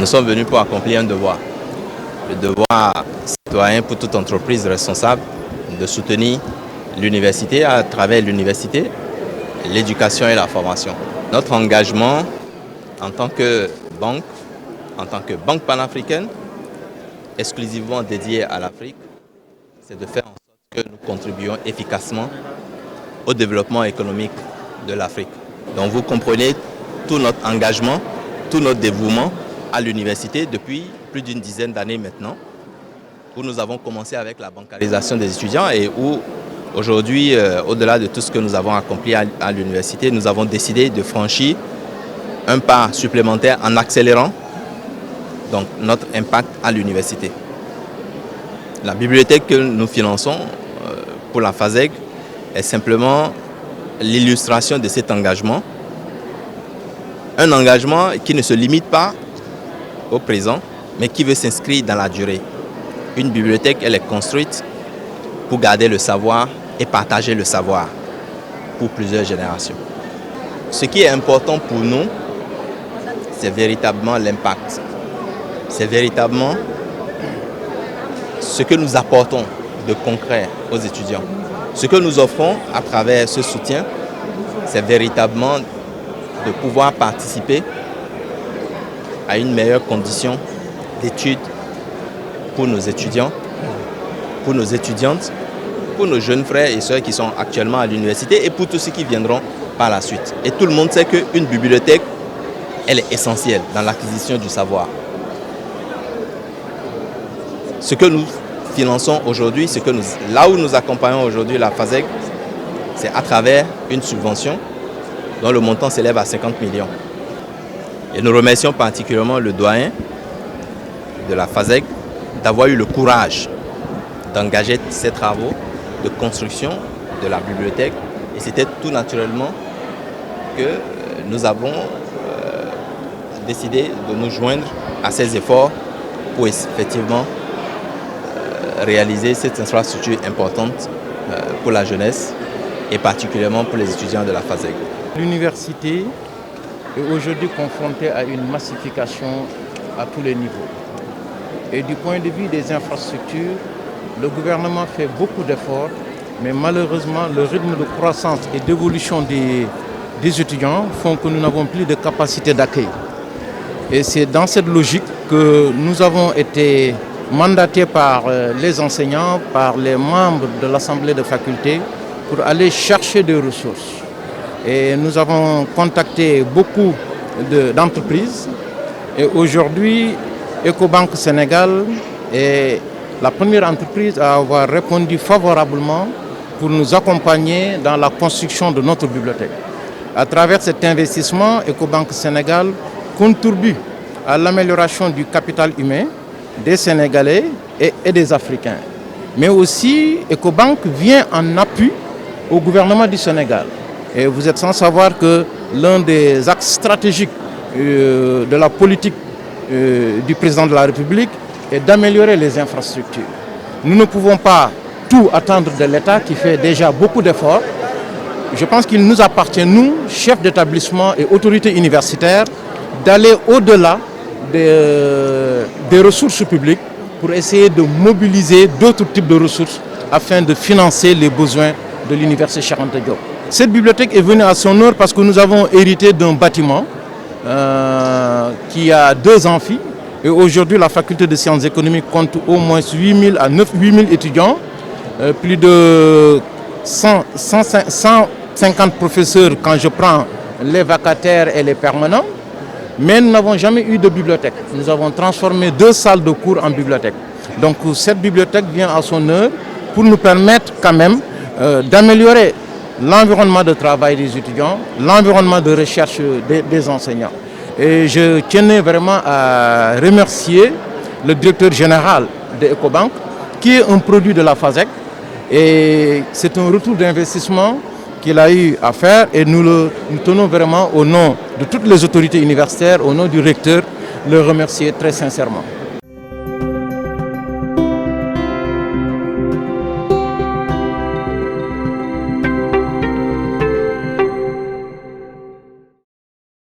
Nous sommes venus pour accomplir un devoir. Le devoir citoyen pour toute entreprise responsable de soutenir l'université à travers l'université, l'éducation et la formation. Notre engagement en tant que banque panafricaine, exclusivement dédiée à l'Afrique, c'est de faire en sorte que nous contribuions efficacement au développement économique de l'Afrique. Donc vous comprenez tout notre engagement, tout notre dévouement à l'université depuis plus d'une dizaine d'années maintenant, où nous avons commencé avec la bancarisation des étudiants et où aujourd'hui, au-delà de tout ce que nous avons accompli à l'université, nous avons décidé de franchir un pas supplémentaire en accélérant donc, notre impact à l'université. La bibliothèque que nous finançons pour la FASEG est simplement l'illustration de cet engagement. Un engagement qui ne se limite pas au présent, mais qui veut s'inscrire dans la durée. Une bibliothèque, elle est construite pour garder le savoir et partager le savoir pour plusieurs générations. Ce qui est important pour nous, c'est véritablement l'impact. C'est véritablement ce que nous apportons de concret aux étudiants. Ce que nous offrons à travers ce soutien, c'est véritablement de pouvoir participer à une meilleure condition d'études pour nos étudiants, pour nos étudiantes, pour nos jeunes frères et sœurs qui sont actuellement à l'université et pour tous ceux qui viendront par la suite. Et tout le monde sait qu'une bibliothèque, elle est essentielle dans l'acquisition du savoir. Ce que nous finançons aujourd'hui, là où nous accompagnons aujourd'hui la FASEG, c'est à travers une subvention dont le montant s'élève à 50 millions. Et nous remercions particulièrement le doyen de la FASEG d'avoir eu le courage d'engager ces travaux de construction de la bibliothèque. Et c'était tout naturellement que nous avons décidé de nous joindre à ces efforts pour effectivement réaliser cette infrastructure importante pour la jeunesse et particulièrement pour les étudiants de la FASEG. L'université est aujourd'hui confrontée à une massification à tous les niveaux. Et du point de vue des infrastructures, le gouvernement fait beaucoup d'efforts, mais malheureusement, le rythme de croissance et d'évolution des étudiants font que nous n'avons plus de capacité d'accueil. Et c'est dans cette logique que nous avons été mandatés par les enseignants, par les membres de l'Assemblée de faculté, pour aller chercher des ressources. Et nous avons contacté beaucoup d'entreprises. Et aujourd'hui, Ecobank Sénégal est la première entreprise à avoir répondu favorablement pour nous accompagner dans la construction de notre bibliothèque. À travers cet investissement, Ecobank Sénégal contribue à l'amélioration du capital humain des Sénégalais et des Africains. Mais aussi, Ecobank vient en appui au gouvernement du Sénégal. Et vous êtes sans savoir que l'un des axes stratégiques de la politique du président de la République est d'améliorer les infrastructures. Nous ne pouvons pas tout attendre de l'État qui fait déjà beaucoup d'efforts. Je pense qu'il nous appartient, nous, chefs d'établissement et autorités universitaires, d'aller au-delà des ressources publiques pour essayer de mobiliser d'autres types de ressources afin de financer les besoins de l'université Cheikh Anta Diop. Cette bibliothèque est venue à son heure parce que nous avons hérité d'un bâtiment qui a 2 amphis. Et aujourd'hui, la faculté de sciences économiques compte au moins 8 000 à 8 000 étudiants, plus de 150 professeurs quand je prends les vacataires et les permanents. Mais nous n'avons jamais eu de bibliothèque. Nous avons transformé 2 salles de cours en bibliothèque. Donc cette bibliothèque vient à son heure pour nous permettre quand même d'améliorer l'environnement de travail des étudiants, l'environnement de recherche des enseignants. Et je tenais vraiment à remercier le directeur général de Ecobank, qui est un produit de la FASEG. Et c'est un retour d'investissement qu'il a eu à faire et nous tenons vraiment au nom de toutes les autorités universitaires, au nom du recteur, le remercier très sincèrement.